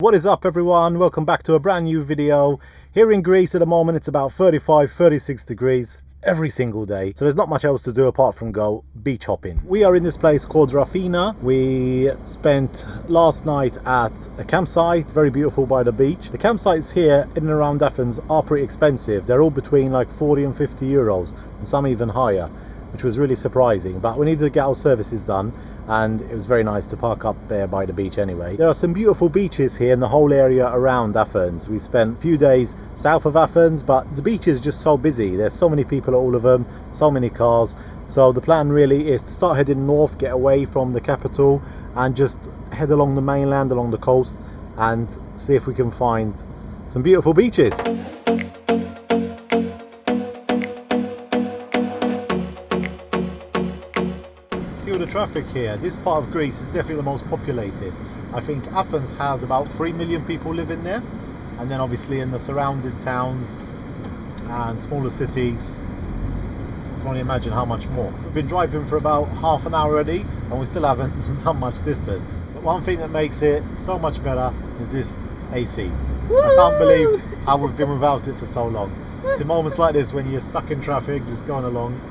What is up everyone, welcome back to a brand new video. Here in Greece at the moment it's about 35-36 degrees every single day, so there's not much else to do apart from go beach hopping. We are in this place called Rafina. We spent last night at a campsite, very beautiful by the beach. The campsites here in and around Athens are pretty expensive. They're all between like 40 and 50 euros and some even higher, which was really surprising, but we needed to get our services done and it was very nice to park up there by the beach anyway. There are some beautiful beaches here in the whole area around Athens. We spent a few days south of Athens, but the beach is just so busy. There's so many people at all of them, so many cars. So the plan really is to start heading north, get away from the capital and just head along the mainland, along the coast and see if we can find some beautiful beaches. The traffic here. This part of Greece is definitely the most populated. I think Athens has about 3 million people living there, and then obviously in the surrounding towns and smaller cities you can only imagine how much more. We've been driving for about half an hour already and we still haven't done much distance, but one thing that makes it so much better is this AC. Woo! I can't believe how we've been without it for so long. It's in moments like this when you're stuck in traffic just going along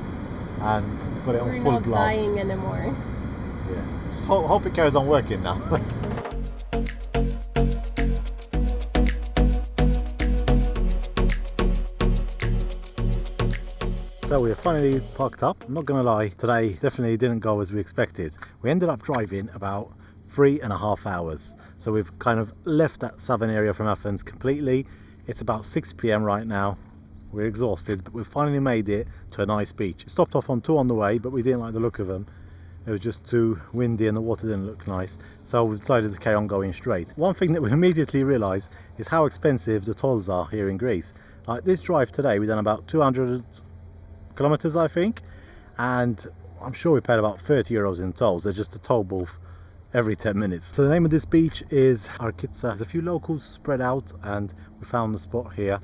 and we've got it on full blast. We're not dying anymore. Yeah, just hope it carries on working now. So we're finally parked up. I'm not gonna lie, today definitely didn't go as we expected. We ended up driving about 3.5 hours. So we've kind of left that southern area from Athens completely. It's about 6 p.m. right now. We're exhausted, but we've finally made it to a nice beach. Stopped off on two on the way, but we didn't like the look of them. It was just too windy and the water didn't look nice. So we decided to carry on going straight. One thing that we immediately realised is how expensive the tolls are here in Greece. Like this drive today, we've done about 200 kilometers, I think. And I'm sure we paid about 30 euros in tolls. They're just a toll booth every 10 minutes. So the name of this beach is Achladi. There's a few locals spread out and we found the spot here.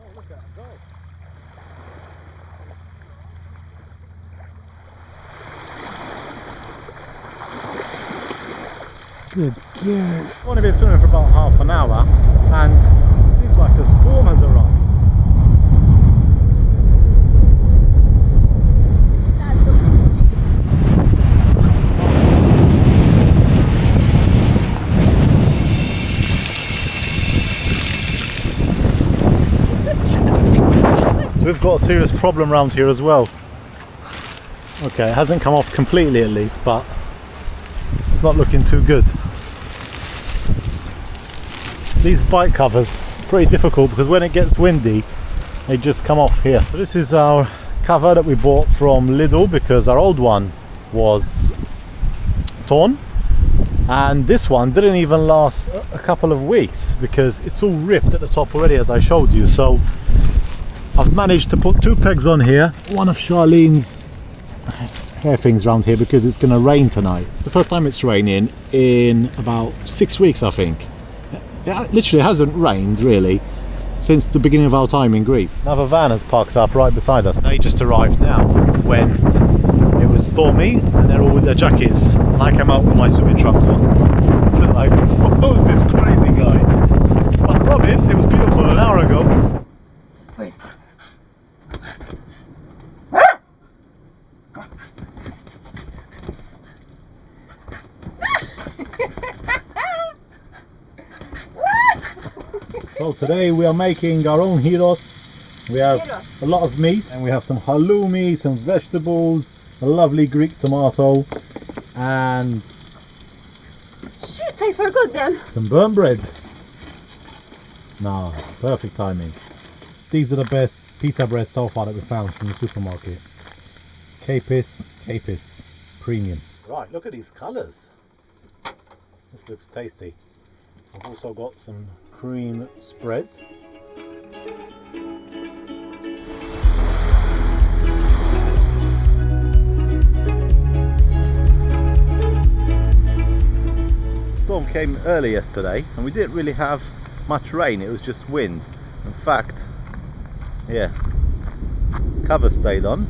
Good girl. I've only been swimming for about half an hour and it seems like a storm has arrived. So we've got a serious problem around here as well. Okay, it hasn't come off completely at least, but it's not looking too good. These bike covers are pretty difficult because when it gets windy they just come off here. So this is our cover that we bought from Lidl because our old one was torn, and this one didn't even last a couple of weeks because it's all ripped at the top already, as I showed you. So I've managed to put two pegs on here, one of Charlene's hair things around here because it's going to rain tonight. It's the first time it's raining in about 6 weeks, I think. It literally hasn't rained really since the beginning of our time in Greece. Another van has parked up right beside us. They just arrived now when it was stormy and they're all with their jackets and I came out with my swimming trunks on. So like, who's this crazy guy? But I promise it was beautiful an hour ago. Where's So today we are making our own gyros. We have a lot of meat and we have some halloumi, some vegetables, a lovely Greek tomato and shit, I forgot them. Some burnt bread. No, perfect timing. These are the best pita bread so far that we found from the supermarket. Capis premium. Right, look at these colours. This looks tasty. I've also got some cream spread. The storm came early yesterday and we didn't really have much rain, it was just wind. In fact, yeah, cover stayed on.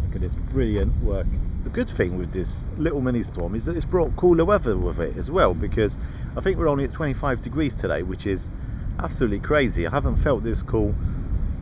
Look at this brilliant work. The good thing with this little mini storm is that it's brought cooler weather with it as well, because I think we're only at 25 degrees today, which is absolutely crazy. I haven't felt this cool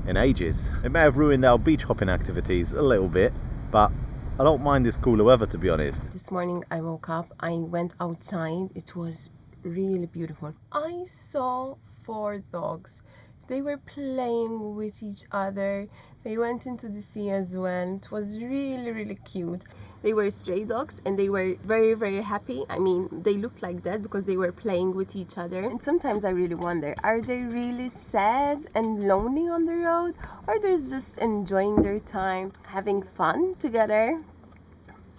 in ages. It may have ruined our beach hopping activities a little bit, but I don't mind this cooler weather, to be honest. This morning I woke up, I went outside, it was really beautiful. I saw 4 dogs. They were playing with each other. They went into the sea as well. It was really cute. They were stray dogs and they were very happy. I mean, they looked like that because they were playing with each other. And sometimes I really wonder, are they really sad and lonely on the road, or they're just enjoying their time, having fun together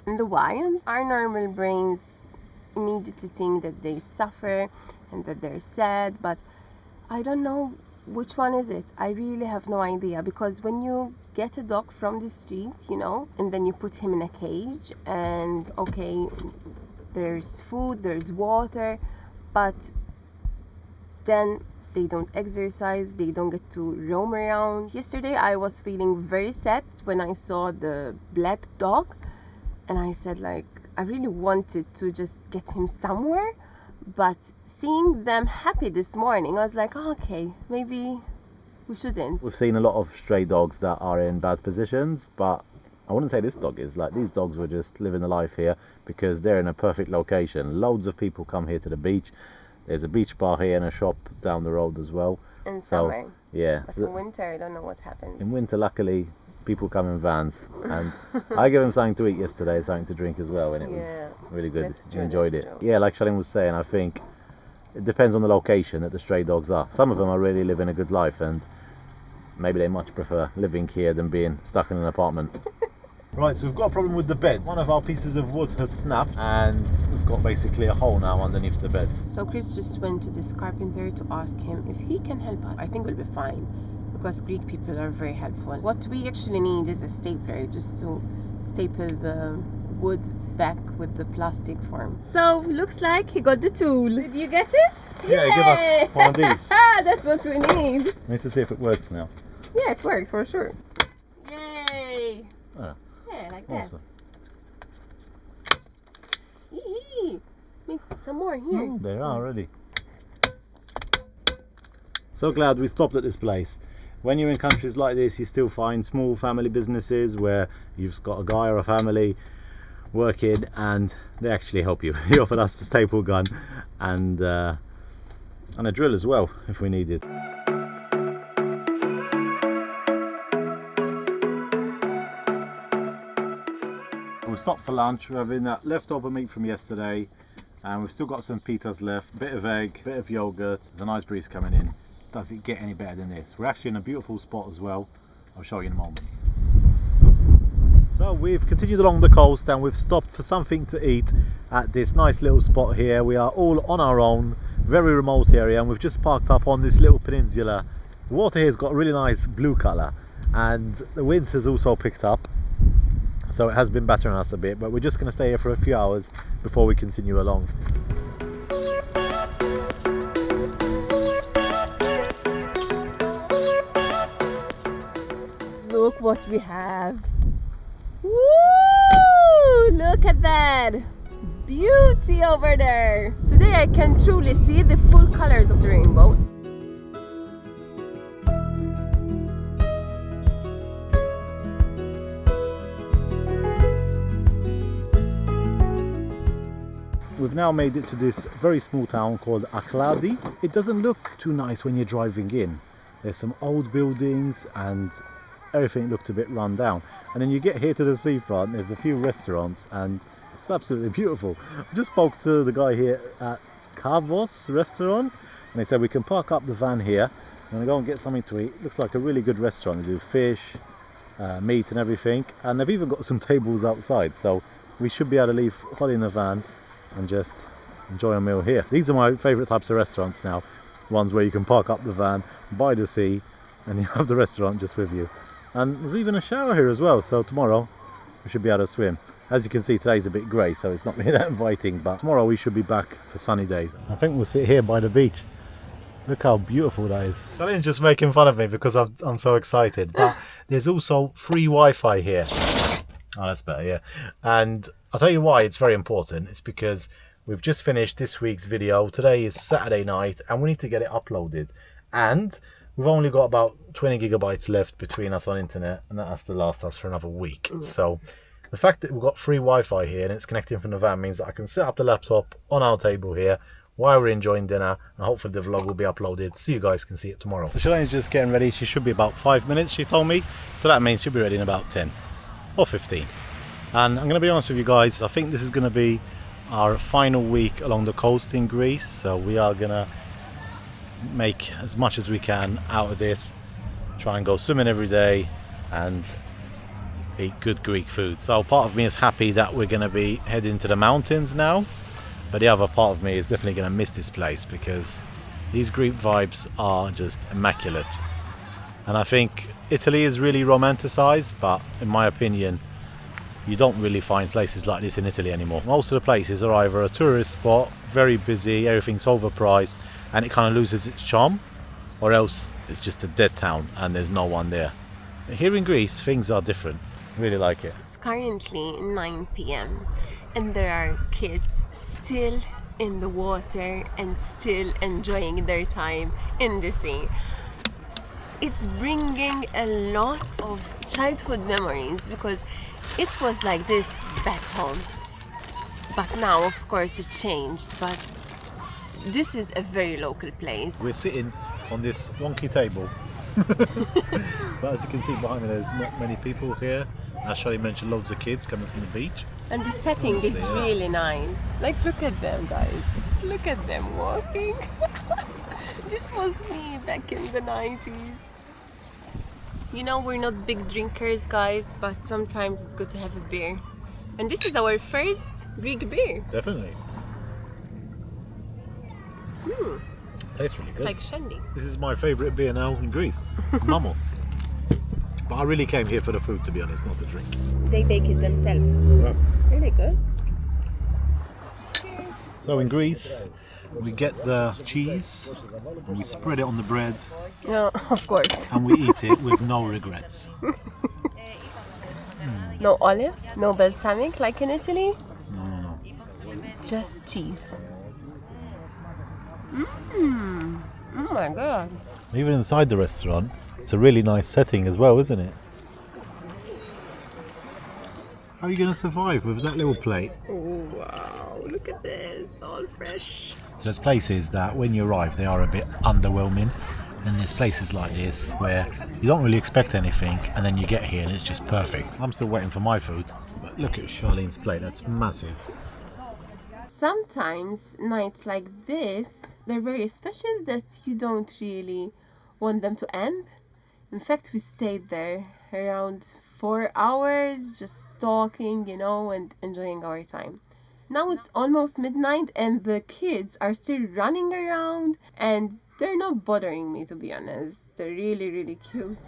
in the wild? Our normal brains immediately think that they suffer and that they're sad, but I don't know which one is it. I really have no idea, because when you get a dog from the street, you know, and then you put him in a cage, and okay, there's food, there's water, but then they don't exercise, they don't get to roam around. Yesterday I was feeling very sad when I saw the black dog, and I said, like, I really wanted to just get him somewhere, but seeing them happy this morning, I was like, oh, okay, maybe we shouldn't. We've seen a lot of stray dogs that are in bad positions, but I wouldn't say this dog is. Like, these dogs were just living the life here because they're in a perfect location. Loads of people come here to the beach. There's a beach bar here and a shop down the road as well. In summer. Yeah. But in winter, I don't know what happens. In winter, luckily, people come in vans, and I gave them something to eat yesterday, something to drink as well, and it was really good. That's true, Enjoyed that's it. true. Yeah, like Shalin was saying, I think it depends on the location that the stray dogs are. Some of them are really living a good life, and maybe they much prefer living here than being stuck in an apartment. Right, so we've got a problem with the bed. One of our pieces of wood has snapped, and we've got basically a hole now underneath the bed. So Chris just went to this carpenter to ask him if he can help us. I think we'll be fine, because Greek people are very helpful. What we actually need is a stapler, just to staple the wood back with the plastic form. So looks like he got the tool. Did you get it? Yeah, give us one of these. That's what we need. We need to see if it works now. Yeah, it works for sure. Yay! Oh, Yeah, like awesome. that. Yee-hee. Make some more here. Oh, they are already. So glad we stopped at this place. When you're in countries like this, you still find small family businesses where you've got a guy or a family working, and they actually help you. He offered us the staple gun and a drill as well if we needed. We stopped for lunch. We're having that leftover meat from yesterday, and we've still got some pitas left, bit of egg, bit of yogurt. There's a nice breeze coming in. Does it get any better than this? We're actually in a beautiful spot as well. I'll show you in a moment. So we've continued along the coast, and we've stopped for something to eat at this nice little spot here. We are all on our own, very remote area, and we've just parked up on this little peninsula. The water here has got a really nice blue colour, and the wind has also picked up, so it has been battering us a bit, but we're just going to stay here for a few hours before we continue along. Look what we have. Woo! Look at that. Beauty over there. Today I can truly see the full colors of the rainbow. We've now made it to this very small town called Achladi. It doesn't look too nice when you're driving in. There's some old buildings and everything looked a bit run down. And then you get here to the seafront, there's a few restaurants, and it's absolutely beautiful. I just spoke to the guy here at Kavos restaurant, and they said we can park up the van here and go and get something to eat. Looks like a really good restaurant. They do fish, meat and everything, and they've even got some tables outside, so we should be able to leave Holly in the van and just enjoy a meal here. These are my favourite types of restaurants now, ones where you can park up the van by the sea and you have the restaurant just with you. And there's even a shower here as well, so tomorrow we should be able to swim. As you can see, today's a bit grey, so it's not really that inviting, but tomorrow we should be back to sunny days. I think we'll sit here by the beach. Look how beautiful that is. Charlene's just making fun of me because I'm so excited, but there's also free Wi-Fi here. Oh, that's better, yeah. And I'll tell you why it's very important. It's because We've just finished this week's video. Today is Saturday night and we need to get it uploaded. And we've only got about 20 gigabytes left between us on internet, and that has to last us for another week. So the fact that we've got free Wi-Fi here and it's connecting from the van means that I can set up the laptop on our table here while we're enjoying dinner, and hopefully the vlog will be uploaded so you guys can see it tomorrow. So Shalane's just getting ready. She should be about 5 minutes, she told me. So that means she'll be ready in about 10 or 15. And I'm going to be honest with you guys, I think this is going to be our final week along the coast in Greece. So we are going to make as much as we can out of this, try and go swimming every day and eat good Greek food. So part of me is happy that we're going to be heading to the mountains now, but the other part of me is definitely going to miss this place because these Greek vibes are just immaculate. And I think Italy is really romanticized, but in my opinion you don't really find places like this in Italy anymore. Most of the places are either a tourist spot, very busy, everything's overpriced and it kind of loses its charm, or else it's just a dead town and there's no one there. Here in Greece things are different. I really like it. It's currently 9 p.m. and there are kids still in the water and still enjoying their time in the sea. It's bringing a lot of childhood memories because it was like this back home. But now, of course, it changed. But this is a very local place. We're sitting on this wonky table. But as you can see behind me, there's not many people here. As Shirley mentioned, loads of kids coming from the beach. And the setting is really nice. Like, look at them, guys. Look at them walking. This was me back in the 90s. You know, we're not big drinkers, guys, but sometimes it's good to have a beer. And this is our first Greek beer. Definitely. Tastes really good. It's like shandy. This is my favourite beer now in Greece. Mamos. But I really came here for the food, to be honest, not the drink. They bake it themselves. Yeah. Really good. So in Greece, we get the cheese and we spread it on the bread. Yeah, of course. And we eat it with no regrets. No olive, no balsamic like in Italy. No. Just cheese. Oh my god. Even inside the restaurant, it's a really nice setting as well, isn't it? How are you going to survive with that little plate? Oh wow, look at this, all fresh. So there's places that when you arrive they are a bit underwhelming, and there's places like this where you don't really expect anything and then you get here and it's just perfect. I'm still waiting for my food, but look at Charlene's plate, that's massive. Sometimes nights like this, they're very special that you don't really want them to end. In fact, we stayed there around 4 hours just talking, you know, and enjoying our time. Now it's almost midnight and the kids are still running around and they're not bothering me, to be honest. They're really, really cute.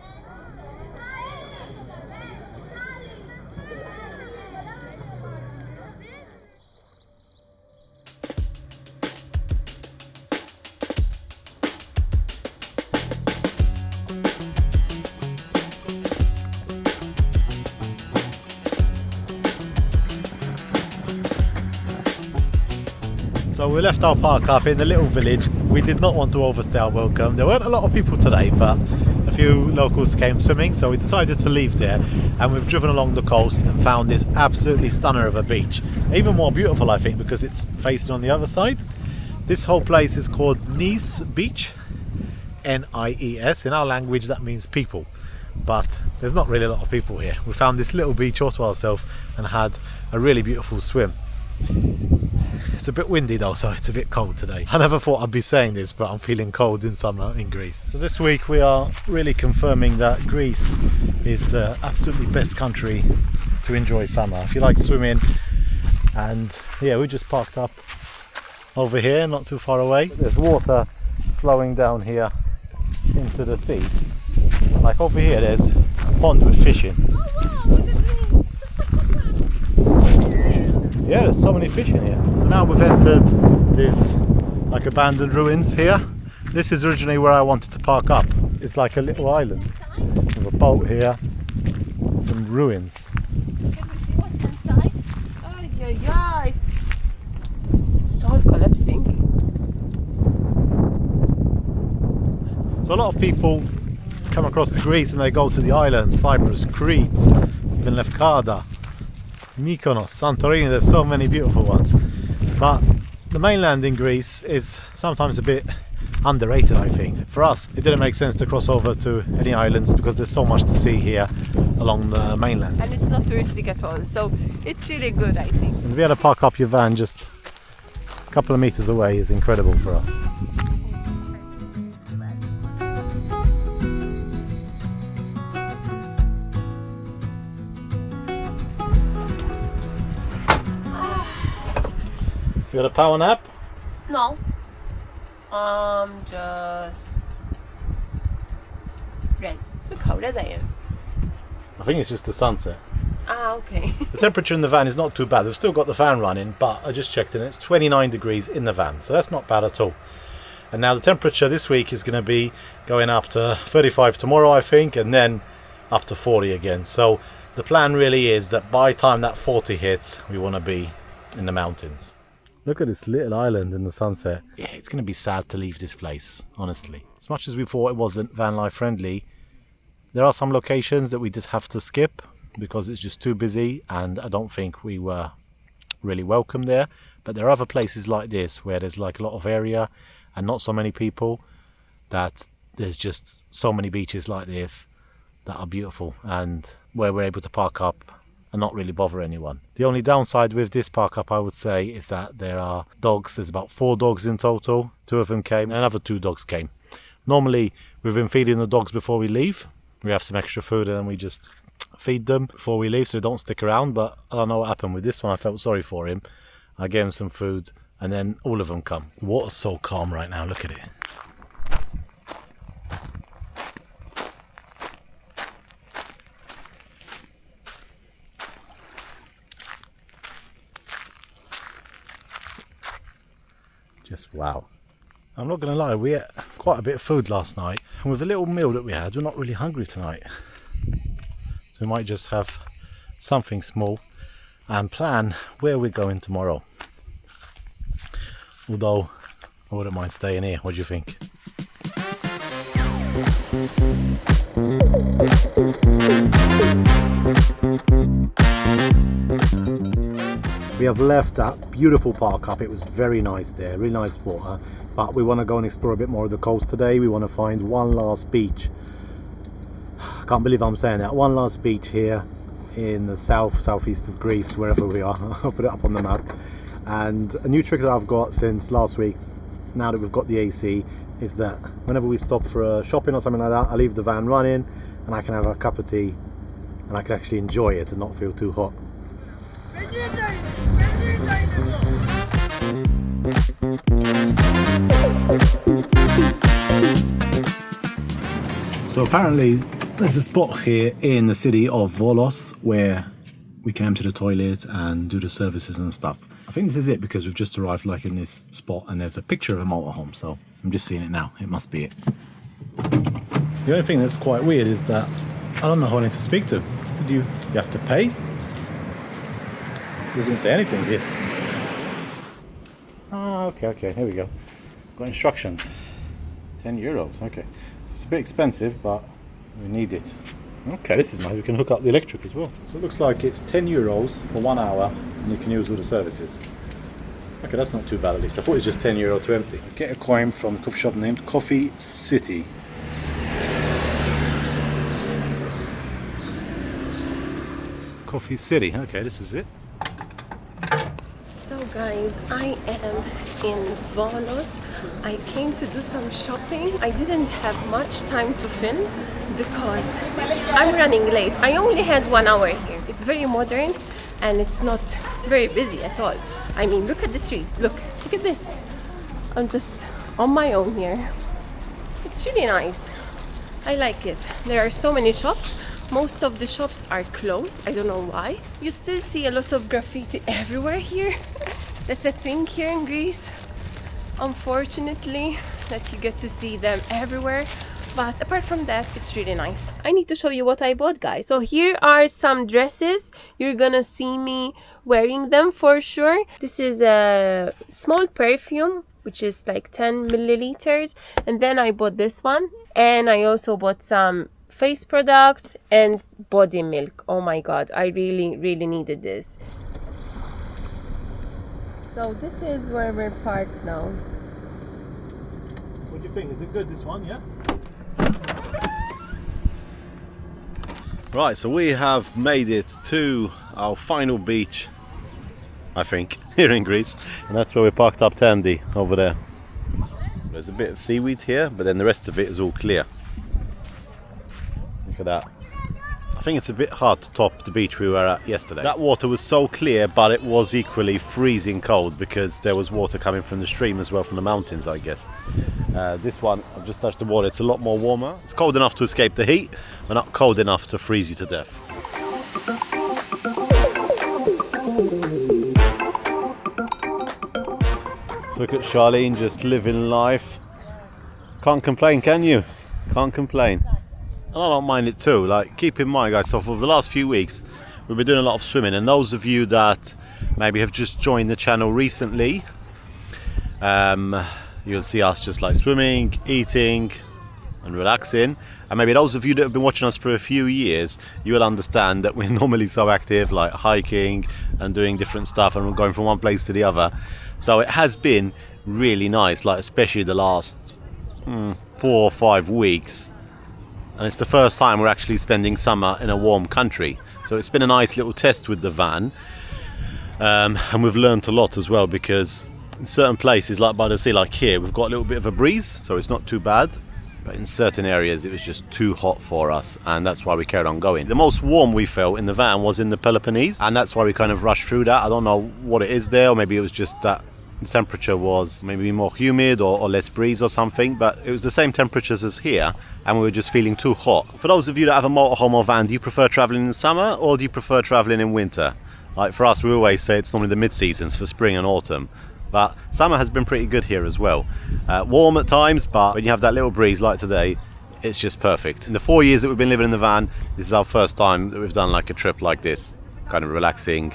So we left our park up in the little village. We did not want to overstay our welcome. There weren't a lot of people today, but a few locals came swimming, so we decided to leave there, and we've driven along the coast and found this absolutely stunner of a beach. Even more beautiful, I think, because it's facing on the other side. This whole place is called Nice Beach, N-I-E-S. In our language that means people, but there's not really a lot of people here. We found this little beach all to ourselves and had a really beautiful swim. It's a bit windy though, so it's a bit cold today. I never thought I'd be saying this, but I'm feeling cold in summer in Greece. So this week we are really confirming that Greece is the absolutely best country to enjoy summer. If you like swimming, and yeah, we just parked up over here, not too far away. There's water flowing down here into the sea. Like over here there's a pond with fish in. Yeah, there's so many fish in here. So now we've entered this like abandoned ruins here. This is originally where I wanted to park up. It's like a little island with a boat here, some ruins. So a lot of people come across to Greece and they go to the islands, Cyprus, Crete, even Lefkada, Mykonos, Santorini. There's so many beautiful ones. But the mainland in Greece is sometimes a bit underrated, I think. For us, it didn't make sense to cross over to any islands because there's so much to see here along the mainland. And it's not touristic at all, so it's really good, I think. And to be able to park up your van just a couple of meters away is incredible for us. You got a power nap? No. Just red. Look how red I am. I think it's just the sunset. Ah, okay. The temperature in the van is not too bad. We've still got the fan running, but I just checked and it's 29 degrees in the van, so that's not bad at all. And now the temperature this week is going to be going up to 35 tomorrow, I think, and then up to 40 again. So the plan really is that by the time that 40 hits, we want to be in the mountains. Look at this little island in the sunset. Yeah, it's going to be sad to leave this place, honestly. As much as we thought it wasn't van life friendly, there are some locations that we just have to skip because it's just too busy, and I don't think we were really welcome there. But there are other places like this where there's like a lot of area and not so many people, that there's just so many beaches like this that are beautiful and where we're able to park up and not really bother anyone. The only downside with this park up, I would say, is that there are dogs. There's about 4 dogs in total. 2 of them came and another 2 dogs came. Normally we've been feeding the dogs before we leave. We have some extra food and then we just feed them before we leave so they don't stick around, but I don't know what happened with this one. I felt sorry for him. I gave him some food and then all of them come. The water's so calm right now, look at it. Just wow. I'm not gonna lie, we ate quite a bit of food last night, and with the little meal that we had, we're not really hungry tonight. So we might just have something small and plan where we're going tomorrow. Although I wouldn't mind staying here. What do you think? We have left that beautiful park up. It was very nice there, really nice water, but we want to go and explore a bit more of the coast today. We want to find one last beach. I can't believe I'm saying that. One last beach here in the southeast of Greece, wherever we are. I'll put it up on the map. And a new trick that I've got since last week, now that we've got the AC, is that whenever we stop for a shopping or something like that, I leave the van running and I can have a cup of tea and I can actually enjoy it and not feel too hot. So apparently there's a spot here in the city of Volos where we can empty the toilet and do the services and stuff. I think this is it because we've just arrived like in this spot and there's a picture of a motorhome, so I'm just seeing it now. It must be it. The only thing that's quite weird is that I don't know who I need to speak to. Do you have to pay? Doesn't say anything here. Oh, okay, here we go. Got instructions. 10 euros, okay. It's a bit expensive, but we need it. Okay, this is nice. We can hook up the electric as well. So it looks like it's 10 euros for 1 hour and you can use all the services. Okay, that's not too bad at least. I thought it was just 10 euro to empty. Get a coin from a coffee shop named Coffee City. Coffee City, okay, this is it. So guys, I am in Volos. I came to do some shopping. I didn't have much time to film because I'm running late. I only had 1 hour here. It's very modern and it's not very busy at all. I mean, look at the street. Look at this. I'm just on my own here. It's really nice. I like it. There are so many shops. Most of the shops are closed. I don't know why. You still see a lot of graffiti everywhere here. That's a thing here in Greece, unfortunately, that you get to see them everywhere. But apart from that, it's really nice. I need to show you what I bought, guys. So here are some dresses. You're gonna see me wearing them for sure. This is a small perfume which is like 10 milliliters. And then I bought this one, and I also bought some face products and body milk. Oh my god, I really needed this. So this is where we're parked now. What do you think? Is it good, this one, yeah? Right, so we have made it to our final beach, I think, here in Greece. And that's where we parked up Tandy, over there. There's a bit of seaweed here, but then the rest of it is all clear. Look at that. I think it's a bit hard to top the beach we were at yesterday. That water was so clear, but it was equally freezing cold because there was water coming from the stream as well, from the mountains, I guess. This one, I've just touched the water, it's a lot more warmer. It's cold enough to escape the heat, but not cold enough to freeze you to death. So look at Charlene just living life. Can't complain, can you? Can't complain. And I don't mind it too. Like, keep in mind, guys, so for the last few weeks we've been doing a lot of swimming, and those of you that maybe have just joined the channel recently, you'll see us just like swimming, eating and relaxing. And maybe those of you that have been watching us for a few years, you will understand that we're normally so active, like hiking and doing different stuff, and we're going from one place to the other. So it has been really nice, like especially the last 4 or 5 weeks. And it's the first time we're actually spending summer in a warm country. So it's been a nice little test with the van. And we've learned a lot as well, because in certain places, like by the sea, like here, we've got a little bit of a breeze, so it's not too bad. But in certain areas, it was just too hot for us, and that's why we carried on going. The most warm we felt in the van was in the Peloponnese, and that's why we kind of rushed through that. I don't know what it is there, or maybe it was just that the temperature was maybe more humid or less breeze or something, but it was the same temperatures as here, and we were just feeling too hot. For those of you that have a motorhome or van, do you prefer traveling in summer or do you prefer traveling in winter? Like for us, we always say it's normally the mid-seasons for spring and autumn, but summer has been pretty good here as well. Warm at times, but when you have that little breeze like today, it's just perfect. In the 4 years that we've been living in the van, this is our first time that we've done like a trip like this, kind of relaxing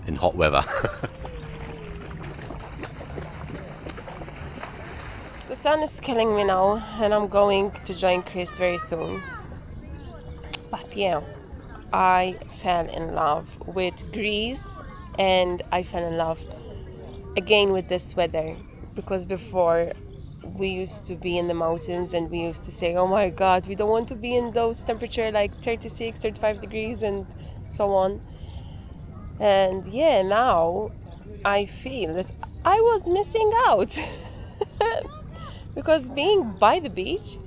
in hot weather. The sun is killing me now, and I'm going to join Chris very soon. But yeah, I fell in love with Greece, and I fell in love again with this weather, because before we used to be in the mountains and we used to say, oh my god, we don't want to be in those temperature like 36, 35 degrees and so on. And yeah, now I feel that I was missing out. Because being by the beach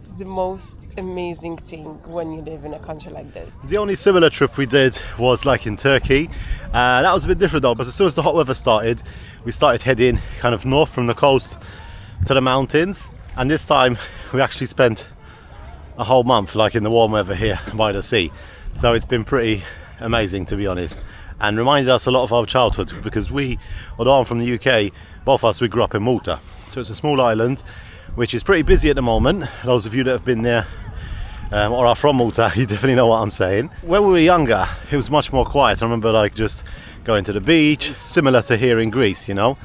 is the most amazing thing when you live in a country like this. The only similar trip we did was like in Turkey. That was a bit different though, because as soon as the hot weather started, we started heading kind of north from the coast to the mountains. And this time we actually spent a whole month like in the warm weather here by the sea. So it's been pretty amazing, to be honest, and reminded us a lot of our childhood, because we, although I'm from the UK, both of us, we grew up in Malta. So it's a small island which is pretty busy at the moment. Those of you that have been there or are from Malta, you definitely know what I'm saying. When we were younger, it was much more quiet. I remember like just going to the beach, similar to here in Greece, you know,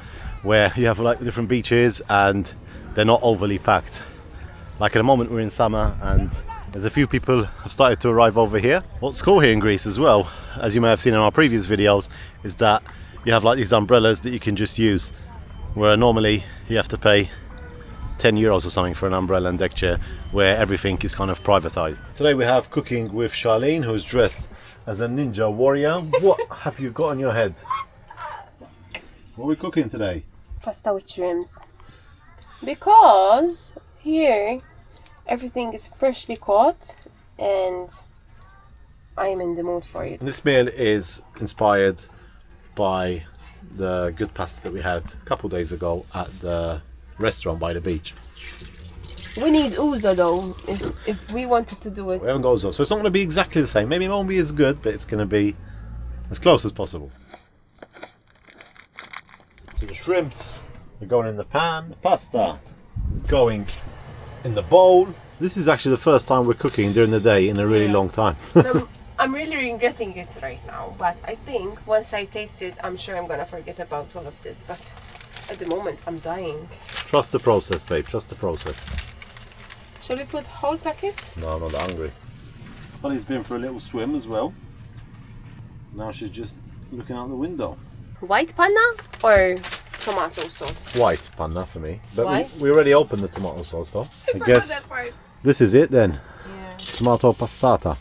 where you have like different beaches and they're not overly packed. Like at the moment we're in summer, and there's a few people have started to arrive over here. What's cool here in Greece as well, as you may have seen in our previous videos, is that you have like these umbrellas that you can just use, where normally you have to pay 10 euros or something for an umbrella and deck chair, where everything is kind of privatized. Today we have cooking with Charlene, who's dressed as a ninja warrior. What have you got on your head? What are we cooking today? Pasta with shrimps. Because here everything is freshly caught and I'm in the mood for it. And this meal is inspired by the good pasta that we had a couple days ago at the restaurant by the beach. We need ouzo though, if we wanted to do it. We haven't got ouzo, so it's not going to be exactly the same. Maybe it won't be as good, but it's going to be as close as possible. So the shrimps are going in the pan, the pasta is going in the bowl. This is actually the first time we're cooking during the day in a really long time. I'm really regretting it right now, but I think once I taste it, I'm sure I'm gonna forget about all of this. But At the moment, I'm dying. Trust the process, babe. Trust the process. Shall we put whole packet? No, I'm not that hungry. Bunny's been for a little swim as well. Now she's just looking out the window. White panna or tomato sauce? White panna for me. But White? we already opened the tomato sauce though. I guess that part. this is it then. Yeah. Tomato passata.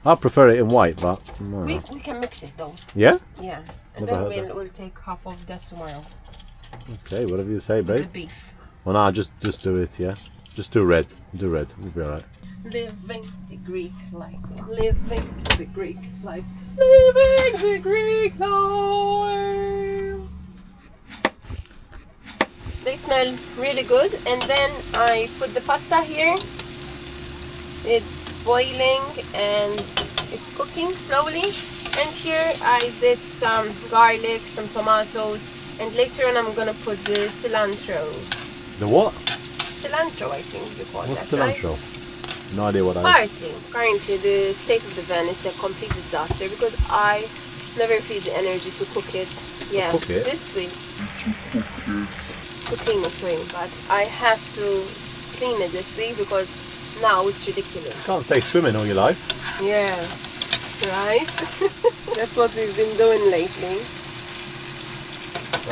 I prefer it in white, but We can mix it though. yeah? Yeah. And Never then heard we'll take half of that tomorrow. Okay, whatever you say, With the babe. beef. Well, nah, just do it, yeah. Just do red. Do red. We'll be alright. Living the Greek life. Living the Greek life. Living the Greek life. They smell really good. And then I put the pasta here. It's boiling and it's cooking slowly. And here I did some garlic, some tomatoes, and later on I'm gonna put the cilantro. The what? Cilantro, I think you call What's that, right? cilantro? No idea what that is. Parsley. Currently, the state of the van is a complete disaster because I never feel the energy to cook it. Yeah, cook it? this week. To clean it, sorry, but I have to clean it this week because now it's ridiculous. Can't stay swimming all your life. Yeah, right? That's what we've been doing lately.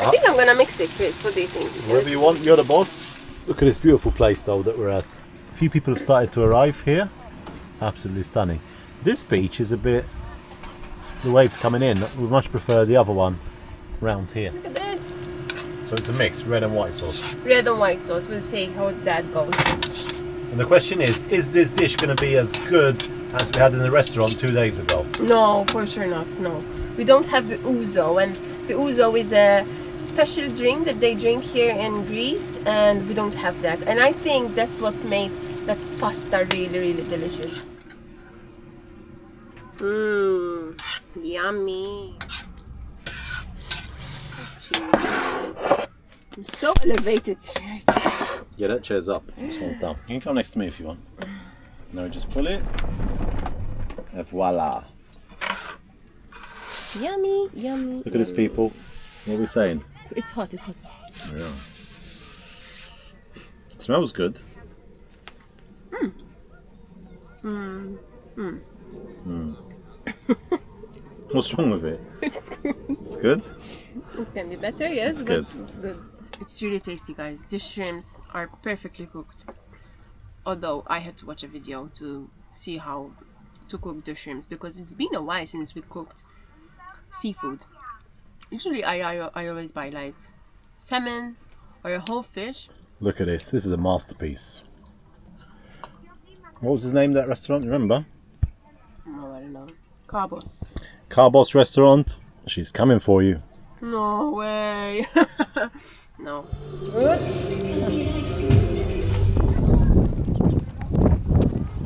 I think I'm gonna mix it, Chris. What do you think? Whatever you want, you're the boss. Look at this beautiful place though that we're at. A few people have started to arrive here. Absolutely stunning. This beach is a bit, the waves coming in. We much prefer the other one round here. Look at this. So it's a mix, red and white sauce. Red and white sauce. We'll see how that goes. And the question is this dish going to be as good as we had in the restaurant 2 days ago? No, for sure not. No, we don't have the ouzo, and the ouzo is a special drink that they drink here in Greece, and we don't have that. And I think that's what made that pasta really, really delicious. Mmm, yummy. Cheers. I'm so elevated. Yeah, that chair's up. This one's down. You can come next to me if you want. Now just pull it. And voila. Yummy, yummy. Look at this, people. What are we saying? It's hot, it's hot. Yeah. It smells good. What's wrong with it? It's good. It's good? It can be better, yes, It's but good. it's good. It's really tasty, guys. The shrimps are perfectly cooked. Although I had to watch a video to see how to cook the shrimps because it's been a while since we cooked seafood. Usually I always buy like salmon or a whole fish. Look at this. This is a masterpiece. What was his name, that restaurant? Remember? No, I don't know. Carbos. Carbos restaurant. She's coming for you. No way. No.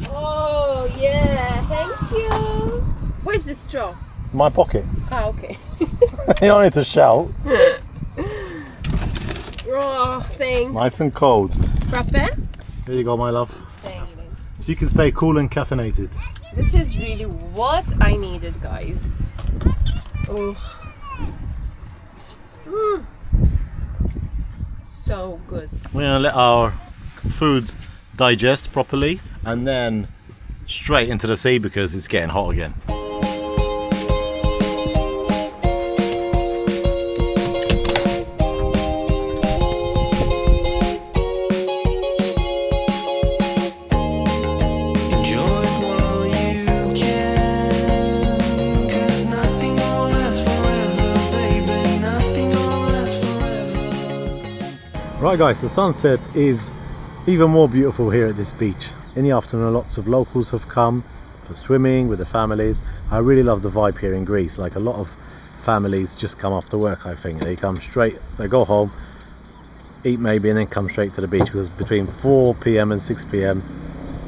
Oh yeah, thank you. Where's the straw? My pocket. Ah, okay. You don't need to shout. Oh, thanks. Nice and cold. Frappe? Here you go, my love. Thank you. So you can stay cool and caffeinated. This is really what I needed, guys. Oh. So good. We're gonna let our food digest properly and then straight into the sea because it's getting hot again. Right guys, so sunset is even more beautiful here at this beach. In the afternoon lots of locals have come for swimming with their families. I really love the vibe here in Greece. Like a lot of families just come after work, I think. They come straight, they go home, eat maybe and then come straight to the beach because between 4 p.m. and 6 p.m.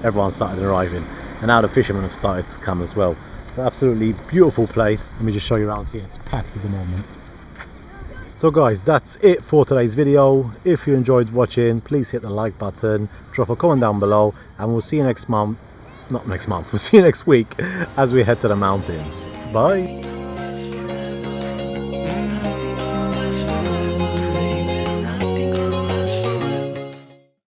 everyone started arriving. And now the fishermen have started to come as well. It's an absolutely beautiful place. Let me just show you around here. It's packed at the moment. So guys, that's it for today's video. If you enjoyed watching, please hit the like button, drop a comment down below, and we'll see you next month. Not next month, we'll see you next week as we head to the mountains. Bye.